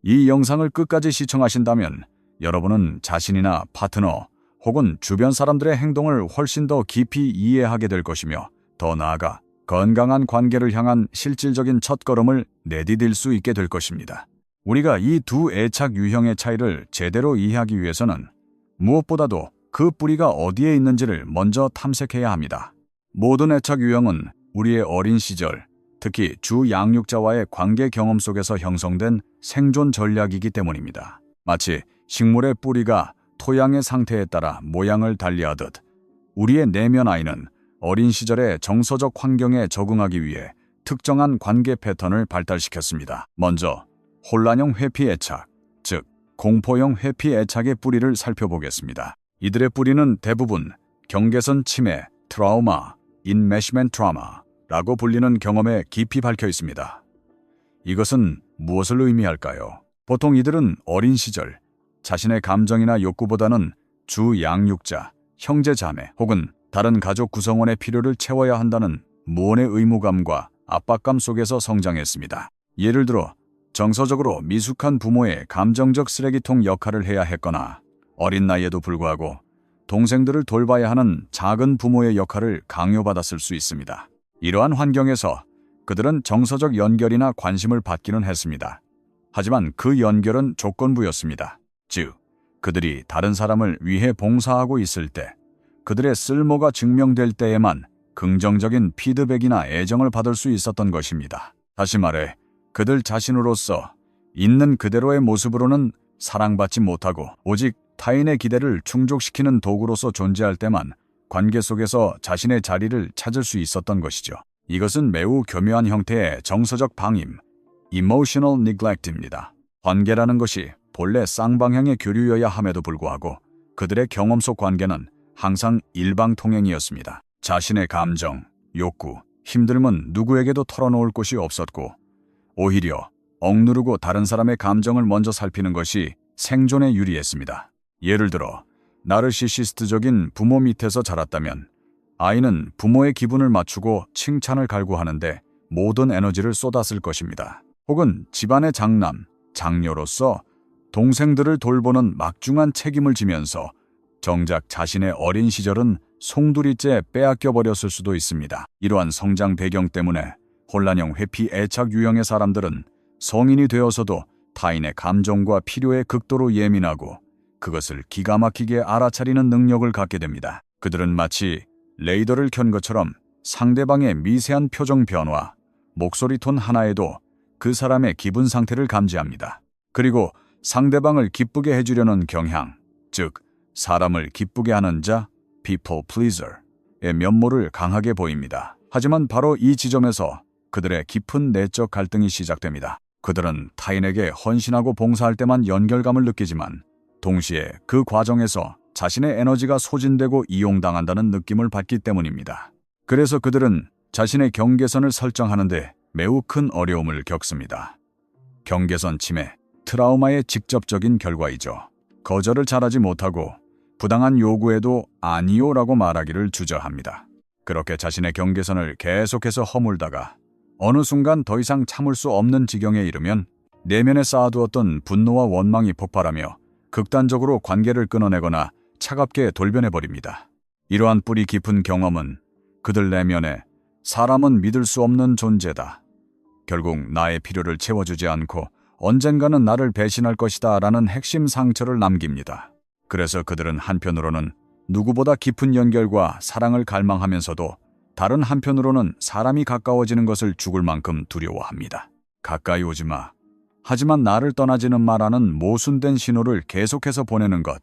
이 영상을 끝까지 시청하신다면 여러분은 자신이나 파트너 혹은 주변 사람들의 행동을 훨씬 더 깊이 이해하게 될 것이며, 더 나아가 건강한 관계를 향한 실질적인 첫걸음을 내디딜 수 있게 될 것입니다. 우리가 이 두 애착 유형의 차이를 제대로 이해하기 위해서는 무엇보다도 그 뿌리가 어디에 있는지를 먼저 탐색해야 합니다. 모든 애착 유형은 우리의 어린 시절, 특히 주 양육자와의 관계 경험 속에서 형성된 생존 전략이기 때문입니다. 마치 식물의 뿌리가 토양의 상태에 따라 모양을 달리하듯, 우리의 내면 아이는 어린 시절의 정서적 환경에 적응하기 위해 특정한 관계 패턴을 발달시켰습니다. 먼저 혼란형 회피 애착, 즉 공포형 회피 애착의 뿌리를 살펴보겠습니다. 이들의 뿌리는 대부분 경계선 침해, 트라우마, 인메시먼트 트라우마라고 불리는 경험에 깊이 박혀 있습니다. 이것은 무엇을 의미할까요? 보통 이들은 어린 시절 자신의 감정이나 욕구보다는 주 양육자, 형제 자매 혹은 다른 가족 구성원의 필요를 채워야 한다는 무언의 의무감과 압박감 속에서 성장했습니다. 예를 들어 정서적으로 미숙한 부모의 감정적 쓰레기통 역할을 해야 했거나, 어린 나이에도 불구하고 동생들을 돌봐야 하는 작은 부모의 역할을 강요받았을 수 있습니다. 이러한 환경에서 그들은 정서적 연결이나 관심을 받기는 했습니다. 하지만 그 연결은 조건부였습니다. 즉, 그들이 다른 사람을 위해 봉사하고 있을 때, 그들의 쓸모가 증명될 때에만 긍정적인 피드백이나 애정을 받을 수 있었던 것입니다. 다시 말해, 그들 자신으로서 있는 그대로의 모습으로는 사랑받지 못하고 오직 타인의 기대를 충족시키는 도구로서 존재할 때만 관계 속에서 자신의 자리를 찾을 수 있었던 것이죠. 이것은 매우 교묘한 형태의 정서적 방임, emotional neglect입니다. 관계라는 것이 본래 쌍방향의 교류여야 함에도 불구하고 그들의 경험 속 관계는 항상 일방통행이었습니다. 자신의 감정, 욕구, 힘듦은 누구에게도 털어놓을 곳이 없었고, 오히려 억누르고 다른 사람의 감정을 먼저 살피는 것이 생존에 유리했습니다. 예를 들어 나르시시스트적인 부모 밑에서 자랐다면 아이는 부모의 기분을 맞추고 칭찬을 갈구하는데 모든 에너지를 쏟았을 것입니다. 혹은 집안의 장남, 장녀로서 동생들을 돌보는 막중한 책임을 지면서 정작 자신의 어린 시절은 송두리째 빼앗겨 버렸을 수도 있습니다. 이러한 성장 배경 때문에 혼란형 회피 애착 유형의 사람들은 성인이 되어서도 타인의 감정과 필요에 극도로 예민하고 그것을 기가 막히게 알아차리는 능력을 갖게 됩니다. 그들은 마치 레이더를 켠 것처럼 상대방의 미세한 표정 변화, 목소리 톤 하나에도 그 사람의 기분 상태를 감지합니다. 그리고 상대방을 기쁘게 해주려는 경향, 즉 사람을 기쁘게 하는 자, people pleaser의 면모를 강하게 보입니다. 하지만 바로 이 지점에서 그들의 깊은 내적 갈등이 시작됩니다. 그들은 타인에게 헌신하고 봉사할 때만 연결감을 느끼지만 동시에 그 과정에서 자신의 에너지가 소진되고 이용당한다는 느낌을 받기 때문입니다. 그래서 그들은 자신의 경계선을 설정하는데 매우 큰 어려움을 겪습니다. 경계선 침해, 트라우마의 직접적인 결과이죠. 거절을 잘하지 못하고 부당한 요구에도 아니요라고 말하기를 주저합니다. 그렇게 자신의 경계선을 계속해서 허물다가 어느 순간 더 이상 참을 수 없는 지경에 이르면 내면에 쌓아두었던 분노와 원망이 폭발하며 극단적으로 관계를 끊어내거나 차갑게 돌변해버립니다. 이러한 뿌리 깊은 경험은 그들 내면에 사람은 믿을 수 없는 존재다, 결국 나의 필요를 채워주지 않고 언젠가는 나를 배신할 것이다 라는 핵심 상처를 남깁니다. 그래서 그들은 한편으로는 누구보다 깊은 연결과 사랑을 갈망하면서도 다른 한편으로는 사람이 가까워지는 것을 죽을 만큼 두려워합니다. 가까이 오지 마. 하지만 나를 떠나지는 마라는 모순된 신호를 계속해서 보내는 것.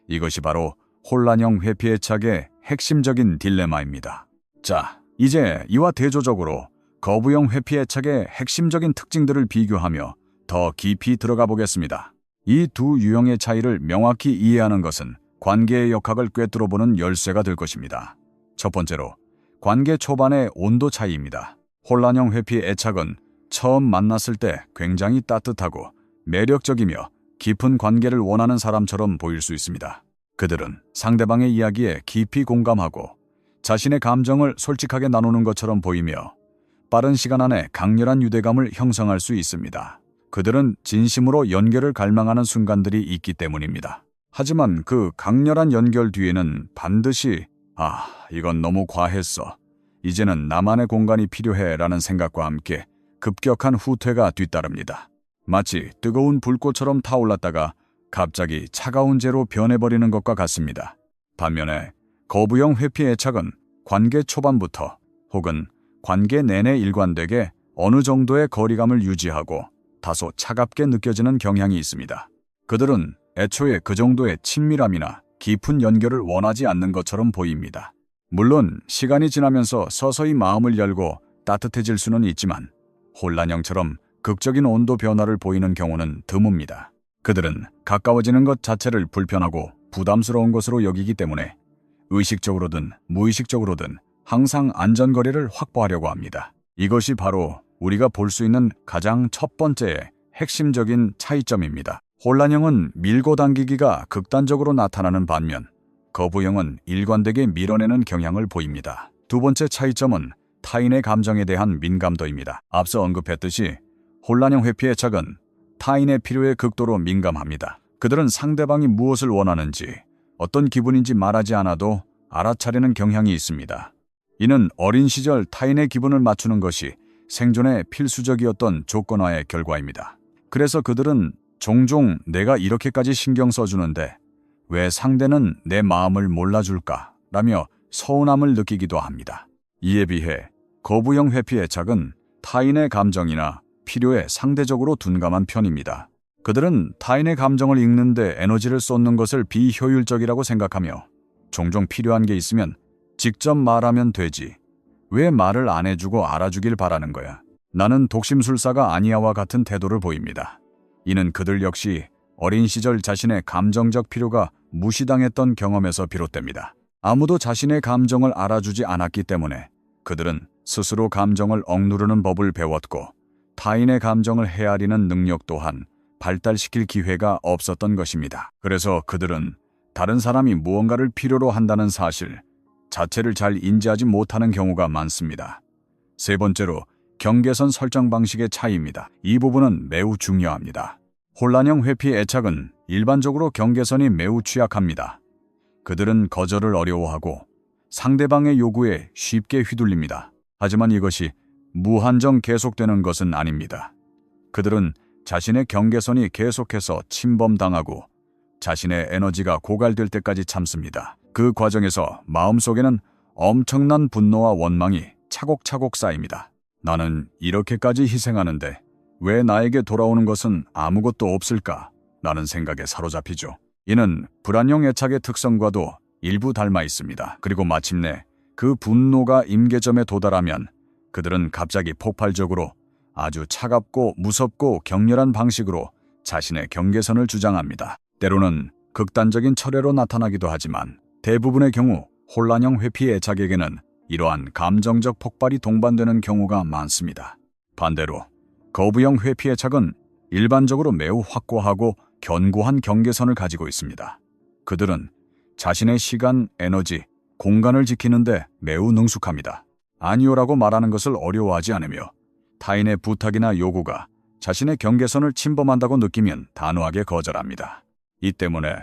이것이 바로 혼란형 회피애착의 핵심적인 딜레마입니다. 자, 이제 이와 대조적으로 거부형 회피애착의 핵심적인 특징들을 비교하며 더 깊이 들어가 보겠습니다. 이 두 유형의 차이를 명확히 이해하는 것은 관계의 역학을 꿰뚫어보는 열쇠가 될 것입니다. 첫 번째로 관계 초반의 온도 차이입니다. 혼란형 회피 애착은 처음 만났을 때 굉장히 따뜻하고 매력적이며 깊은 관계를 원하는 사람처럼 보일 수 있습니다. 그들은 상대방의 이야기에 깊이 공감하고 자신의 감정을 솔직하게 나누는 것처럼 보이며 빠른 시간 안에 강렬한 유대감을 형성할 수 있습니다. 그들은 진심으로 연결을 갈망하는 순간들이 있기 때문입니다. 하지만 그 강렬한 연결 뒤에는 반드시 이건 너무 과했어. 이제는 나만의 공간이 필요해 라는 생각과 함께 급격한 후퇴가 뒤따릅니다. 마치 뜨거운 불꽃처럼 타올랐다가 갑자기 차가운 재로 변해버리는 것과 같습니다. 반면에 거부형 회피 애착은 관계 초반부터 혹은 관계 내내 일관되게 어느 정도의 거리감을 유지하고 다소 차갑게 느껴지는 경향이 있습니다. 그들은 애초에 그 정도의 친밀함이나 깊은 연결을 원하지 않는 것처럼 보입니다. 물론 시간이 지나면서 서서히 마음을 열고 따뜻해질 수는 있지만 혼란형처럼 극적인 온도 변화를 보이는 경우는 드뭅니다. 그들은 가까워지는 것 자체를 불편하고 부담스러운 것으로 여기기 때문에 의식적으로든 무의식적으로든 항상 안전거리를 확보하려고 합니다. 이것이 바로 우리가 볼 수 있는 가장 첫 번째의 핵심적인 차이점입니다. 혼란형은 밀고 당기기가 극단적으로 나타나는 반면 거부형은 일관되게 밀어내는 경향을 보입니다. 두 번째 차이점은 타인의 감정에 대한 민감도입니다. 앞서 언급했듯이 혼란형 회피 애착은 타인의 필요에 극도로 민감합니다. 그들은 상대방이 무엇을 원하는지, 어떤 기분인지 말하지 않아도 알아차리는 경향이 있습니다. 이는 어린 시절 타인의 기분을 맞추는 것이 생존에 필수적이었던 조건화의 결과입니다. 그래서 그들은 종종 내가 이렇게까지 신경 써주는데 왜 상대는 내 마음을 몰라줄까? 라며 서운함을 느끼기도 합니다. 이에 비해 거부형 회피 애착은 타인의 감정이나 필요에 상대적으로 둔감한 편입니다. 그들은 타인의 감정을 읽는데 에너지를 쏟는 것을 비효율적이라고 생각하며 종종 필요한 게 있으면 직접 말하면 되지. 왜 말을 안 해주고 알아주길 바라는 거야. 나는 독심술사가 아니야와 같은 태도를 보입니다. 이는 그들 역시 어린 시절 자신의 감정적 필요가 무시당했던 경험에서 비롯됩니다. 아무도 자신의 감정을 알아주지 않았기 때문에 그들은 스스로 감정을 억누르는 법을 배웠고 타인의 감정을 헤아리는 능력 또한 발달시킬 기회가 없었던 것입니다. 그래서 그들은 다른 사람이 무언가를 필요로 한다는 사실 자체를 잘 인지하지 못하는 경우가 많습니다. 세 번째로 경계선 설정 방식의 차이입니다. 이 부분은 매우 중요합니다. 혼란형 회피 애착은 일반적으로 경계선이 매우 취약합니다. 그들은 거절을 어려워하고 상대방의 요구에 쉽게 휘둘립니다. 하지만 이것이 무한정 계속되는 것은 아닙니다. 그들은 자신의 경계선이 계속해서 침범당하고 자신의 에너지가 고갈될 때까지 참습니다. 그 과정에서 마음속에는 엄청난 분노와 원망이 차곡차곡 쌓입니다. 나는 이렇게까지 희생하는데 왜 나에게 돌아오는 것은 아무것도 없을까? 라는 생각에 사로잡히죠. 이는 불안형 애착의 특성과도 일부 닮아 있습니다. 그리고 마침내 그 분노가 임계점에 도달하면 그들은 갑자기 폭발적으로 아주 차갑고 무섭고 격렬한 방식으로 자신의 경계선을 주장합니다. 때로는 극단적인 철회로 나타나기도 하지만 대부분의 경우 혼란형 회피 애착에게는 이러한 감정적 폭발이 동반되는 경우가 많습니다. 반대로 거부형 회피 애착은 일반적으로 매우 확고하고 견고한 경계선을 가지고 있습니다. 그들은 자신의 시간, 에너지, 공간을 지키는데 매우 능숙합니다. 아니오라고 말하는 것을 어려워하지 않으며 타인의 부탁이나 요구가 자신의 경계선을 침범한다고 느끼면 단호하게 거절합니다. 이 때문에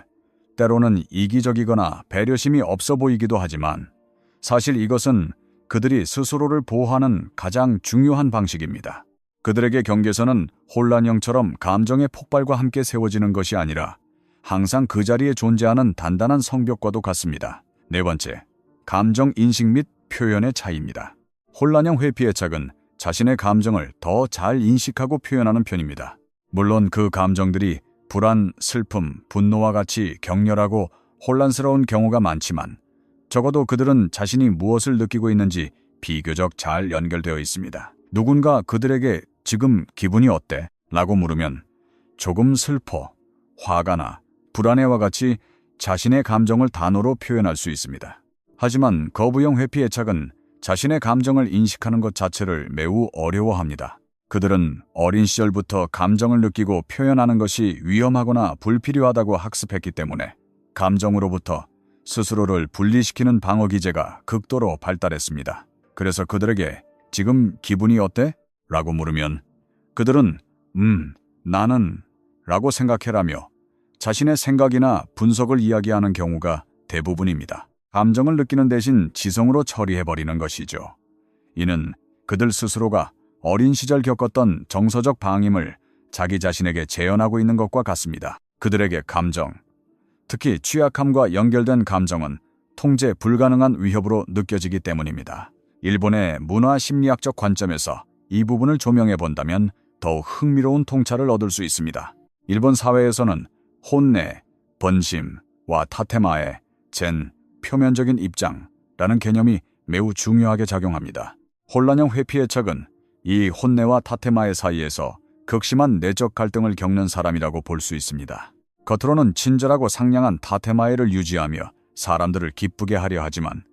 때로는 이기적이거나 배려심이 없어 보이기도 하지만 사실 이것은 그들이 스스로를 보호하는 가장 중요한 방식입니다. 그들에게 경계선은 혼란형처럼 감정의 폭발과 함께 세워지는 것이 아니라 항상 그 자리에 존재하는 단단한 성벽과도 같습니다. 네 번째, 감정 인식 및 표현의 차이입니다. 혼란형 회피 애착은 자신의 감정을 더 잘 인식하고 표현하는 편입니다. 물론 그 감정들이 불안, 슬픔, 분노와 같이 격렬하고 혼란스러운 경우가 많지만 적어도 그들은 자신이 무엇을 느끼고 있는지 비교적 잘 연결되어 있습니다. 누군가 그들에게 지금 기분이 어때? 라고 물으면 조금 슬퍼, 화가 나, 불안해와 같이 자신의 감정을 단어로 표현할 수 있습니다. 하지만 거부형 회피 애착은 자신의 감정을 인식하는 것 자체를 매우 어려워합니다. 그들은 어린 시절부터 감정을 느끼고 표현하는 것이 위험하거나 불필요하다고 학습했기 때문에 감정으로부터 스스로를 분리시키는 방어 기제가 극도로 발달했습니다. 그래서 그들에게 지금 기분이 어때? 라고 물으면 그들은 나는 라고 생각해라며 자신의 생각이나 분석을 이야기하는 경우가 대부분입니다. 감정을 느끼는 대신 지성으로 처리해버리는 것이죠. 이는 그들 스스로가 어린 시절 겪었던 정서적 방임을 자기 자신에게 재현하고 있는 것과 같습니다. 그들에게 감정, 특히 취약함과 연결된 감정은 통제 불가능한 위협으로 느껴지기 때문입니다. 일본의 문화 심리학적 관점에서 이 부분을 조명해 본다면 더욱 흥미로운 통찰을 얻을 수 있습니다. 일본 사회에서는 혼내, 번심과 타테마의 젠, 표면적인 입장라는 개념이 매우 중요하게 작용합니다. 혼란형 회피애착은 이 혼내와 타테마의 사이에서 극심한 내적 갈등을 겪는 사람이라고 볼 수 있습니다. 겉으로는 친절하고 상냥한 타테마에를 유지하며 사람들을 기쁘게 하려 하지만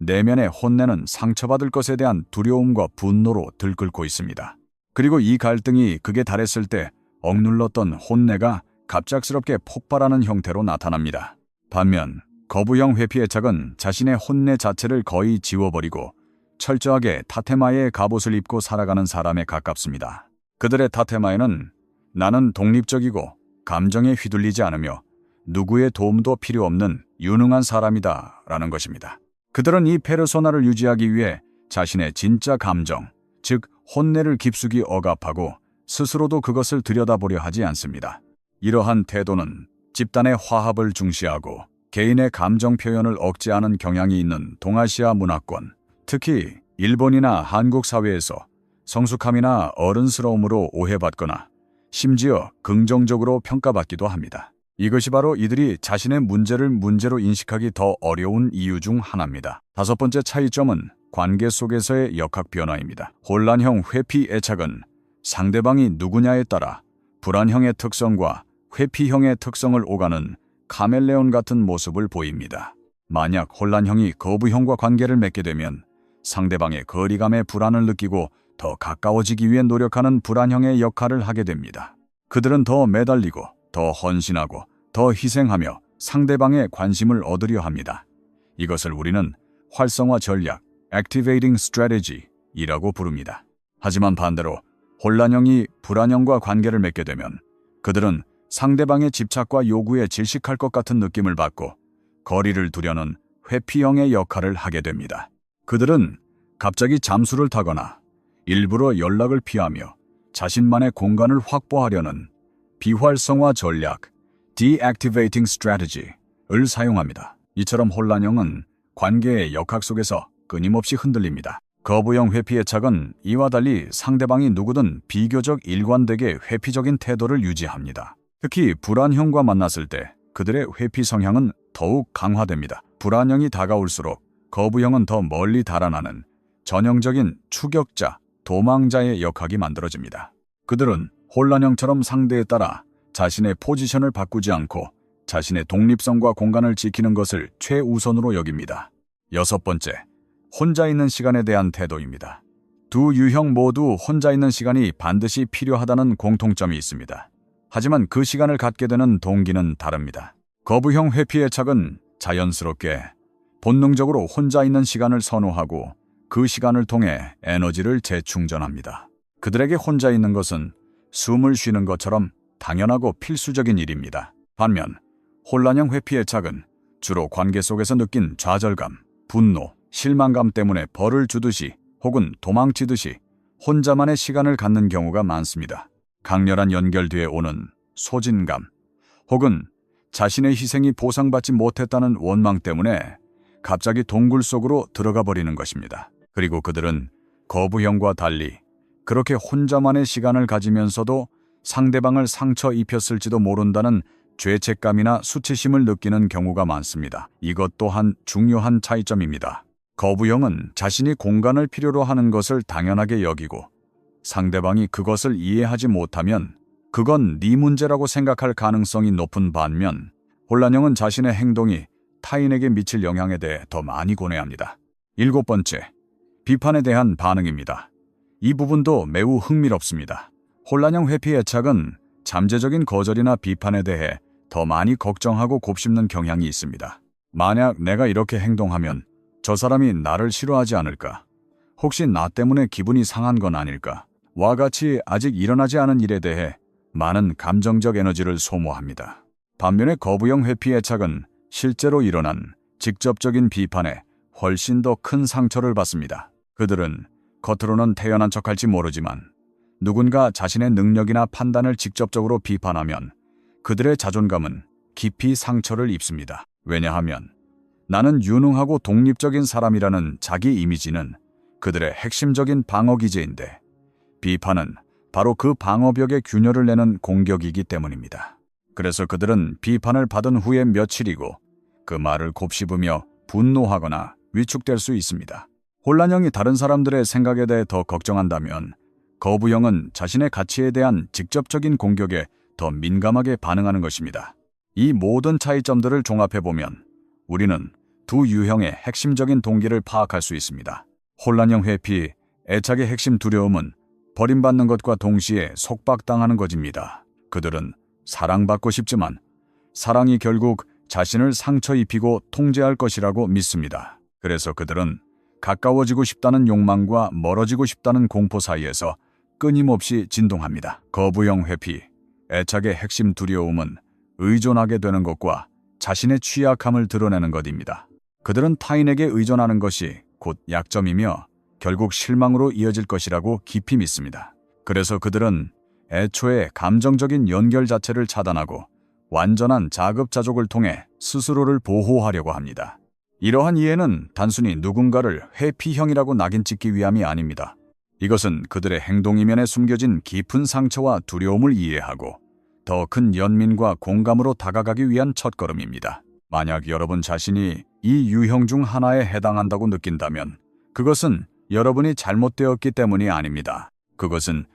내면의 혼내는 상처받을 것에 대한 두려움과 분노로 들끓고 있습니다. 그리고 이 갈등이 극에 달했을 때 억눌렀던 혼내가 갑작스럽게 폭발하는 형태로 나타납니다. 반면 거부형 회피애착은 자신의 혼내 자체를 거의 지워버리고 철저하게 타테마의 갑옷을 입고 살아가는 사람에 가깝습니다. 그들의 타테마에는 나는 독립적이고 감정에 휘둘리지 않으며 누구의 도움도 필요 없는 유능한 사람이다 라는 것입니다. 그들은 이 페르소나를 유지하기 위해 자신의 진짜 감정, 즉 혼내를 깊숙이 억압하고 스스로도 그것을 들여다보려 하지 않습니다. 이러한 태도는 집단의 화합을 중시하고 개인의 감정 표현을 억제하는 경향이 있는 동아시아 문화권, 특히 일본이나 한국 사회에서 성숙함이나 어른스러움으로 오해받거나 심지어 긍정적으로 평가받기도 합니다. 이것이 바로 이들이 자신의 문제를 문제로 인식하기 더 어려운 이유 중 하나입니다. 다섯 번째 차이점은 관계 속에서의 역학 변화입니다. 혼란형 회피 애착은 상대방이 누구냐에 따라 불안형의 특성과 회피형의 특성을 오가는 카멜레온 같은 모습을 보입니다. 만약 혼란형이 거부형과 관계를 맺게 되면 상대방의 거리감에 불안을 느끼고 더 가까워지기 위해 노력하는 불안형의 역할을 하게 됩니다. 그들은 더 매달리고 더 헌신하고 더 희생하며 상대방의 관심을 얻으려 합니다. 이것을 우리는 활성화 전략, Activating Strategy이라고 부릅니다. 하지만 반대로 혼란형이 불안형과 관계를 맺게 되면 그들은 상대방의 집착과 요구에 질식할 것 같은 느낌을 받고 거리를 두려는 회피형의 역할을 하게 됩니다. 그들은 갑자기 잠수를 타거나 일부러 연락을 피하며 자신만의 공간을 확보하려는 비활성화 전략, Deactivating Strategy를 사용합니다. 이처럼 혼란형은 관계의 역학 속에서 끊임없이 흔들립니다. 거부형 회피애착은 이와 달리 상대방이 누구든 비교적 일관되게 회피적인 태도를 유지합니다. 특히 불안형과 만났을 때 그들의 회피 성향은 더욱 강화됩니다. 불안형이 다가올수록 거부형은 더 멀리 달아나는 전형적인 추격자, 도망자의 역학이 만들어집니다. 그들은 혼란형처럼 상대에 따라 자신의 포지션을 바꾸지 않고 자신의 독립성과 공간을 지키는 것을 최우선으로 여깁니다. 여섯 번째, 혼자 있는 시간에 대한 태도입니다. 두 유형 모두 혼자 있는 시간이 반드시 필요하다는 공통점이 있습니다. 하지만 그 시간을 갖게 되는 동기는 다릅니다. 거부형 회피애착은 자연스럽게 본능적으로 혼자 있는 시간을 선호하고 그 시간을 통해 에너지를 재충전합니다. 그들에게 혼자 있는 것은 숨을 쉬는 것처럼 당연하고 필수적인 일입니다. 반면 혼란형 회피애착은 주로 관계 속에서 느낀 좌절감, 분노, 실망감 때문에 벌을 주듯이 혹은 도망치듯이 혼자만의 시간을 갖는 경우가 많습니다. 강렬한 연결 뒤에 오는 소진감 혹은 자신의 희생이 보상받지 못했다는 원망 때문에 갑자기 동굴 속으로 들어가 버리는 것입니다. 그리고 그들은 거부형과 달리 그렇게 혼자만의 시간을 가지면서도 상대방을 상처 입혔을지도 모른다는 죄책감이나 수치심을 느끼는 경우가 많습니다. 이것 또한 중요한 차이점입니다. 거부형은 자신이 공간을 필요로 하는 것을 당연하게 여기고 상대방이 그것을 이해하지 못하면 그건 네 문제라고 생각할 가능성이 높은 반면 혼란형은 자신의 행동이 타인에게 미칠 영향에 대해 더 많이 고뇌합니다. 일곱 번째, 비판에 대한 반응입니다. 이 부분도 매우 흥미롭습니다. 혼란형 회피애착은 잠재적인 거절이나 비판에 대해 더 많이 걱정하고 곱씹는 경향이 있습니다. 만약 내가 이렇게 행동하면 저 사람이 나를 싫어하지 않을까? 혹시 나 때문에 기분이 상한 건 아닐까? 와 같이 아직 일어나지 않은 일에 대해 많은 감정적 에너지를 소모합니다. 반면에 거부형 회피 애착은 실제로 일어난 직접적인 비판에 훨씬 더 큰 상처를 받습니다. 그들은 겉으로는 태연한 척할지 모르지만 누군가 자신의 능력이나 판단을 직접적으로 비판하면 그들의 자존감은 깊이 상처를 입습니다. 왜냐하면 나는 유능하고 독립적인 사람이라는 자기 이미지는 그들의 핵심적인 방어기제인데, 비판은 바로 그 방어벽에 균열을 내는 공격이기 때문입니다. 그래서 그들은 비판을 받은 후에 며칠이고 그 말을 곱씹으며 분노하거나 위축될 수 있습니다. 혼란형이 다른 사람들의 생각에 대해 더 걱정한다면, 거부형은 자신의 가치에 대한 직접적인 공격에 더 민감하게 반응하는 것입니다. 이 모든 차이점들을 종합해보면 우리는 두 유형의 핵심적인 동기를 파악할 수 있습니다. 혼란형 회피, 애착의 핵심 두려움은 버림받는 것과 동시에 속박당하는 것입니다. 그들은 사랑받고 싶지만 사랑이 결국 자신을 상처 입히고 통제할 것이라고 믿습니다. 그래서 그들은 가까워지고 싶다는 욕망과 멀어지고 싶다는 공포 사이에서 끊임없이 진동합니다. 거부형 회피, 애착의 핵심 두려움은 의존하게 되는 것과 자신의 취약함을 드러내는 것입니다. 그들은 타인에게 의존하는 것이 곧 약점이며 결국 실망으로 이어질 것이라고 깊이 믿습니다. 그래서 그들은 애초에 감정적인 연결 자체를 차단하고 완전한 자급자족을 통해 스스로를 보호하려고 합니다. 이러한 이해는 단순히 누군가를 회피형이라고 낙인 찍기 위함이 아닙니다. 이것은 그들의 행동 이면에 숨겨진 깊은 상처와 두려움을 이해하고 더 큰 연민과 공감으로 다가가기 위한 첫걸음입니다. 만약 여러분 자신이 이 유형 중 하나에 해당한다고 느낀다면 그것은 여러분이 잘못되었기 때문이 아닙니다. 그것은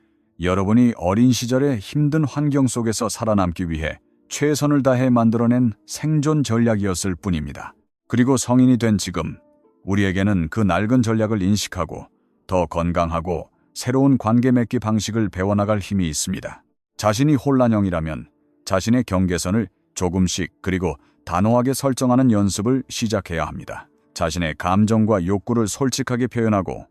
여러분이 어린 시절의 힘든 환경 속에서 살아남기 위해 최선을 다해 만들어낸 생존 전략이었을 뿐입니다. 그리고 성인이 된 지금 우리에게는 그 낡은 전략을 인식하고 더 건강하고 새로운 관계 맺기 방식을 배워나갈 힘이 있습니다. 자신이 혼란형이라면 자신의 경계선을 조금씩 그리고 단호하게 설정하는 연습을 시작해야 합니다. 자신의 감정과 욕구를 솔직하게 표현하고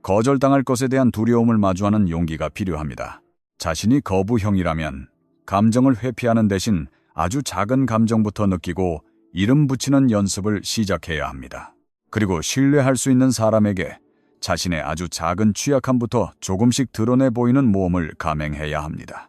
거절당할 것에 대한 두려움을 마주하는 용기가 필요합니다. 자신이 거부형이라면 감정을 회피하는 대신 아주 작은 감정부터 느끼고 이름 붙이는 연습을 시작해야 합니다. 그리고 신뢰할 수 있는 사람에게 자신의 아주 작은 취약함부터 조금씩 드러내 보이는 모험을 감행해야 합니다.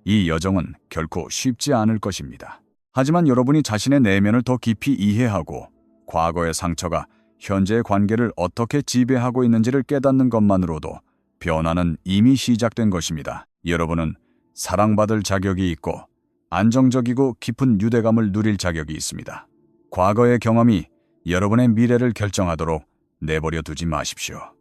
이 여정은 결코 쉽지 않을 것입니다. 하지만 여러분이 자신의 내면을 더 깊이 이해하고 과거의 상처가 현재의 관계를 어떻게 지배하고 있는지를 깨닫는 것만으로도 변화는 이미 시작된 것입니다. 여러분은 사랑받을 자격이 있고 안정적이고 깊은 유대감을 누릴 자격이 있습니다. 과거의 경험이 여러분의 미래를 결정하도록 내버려 두지 마십시오.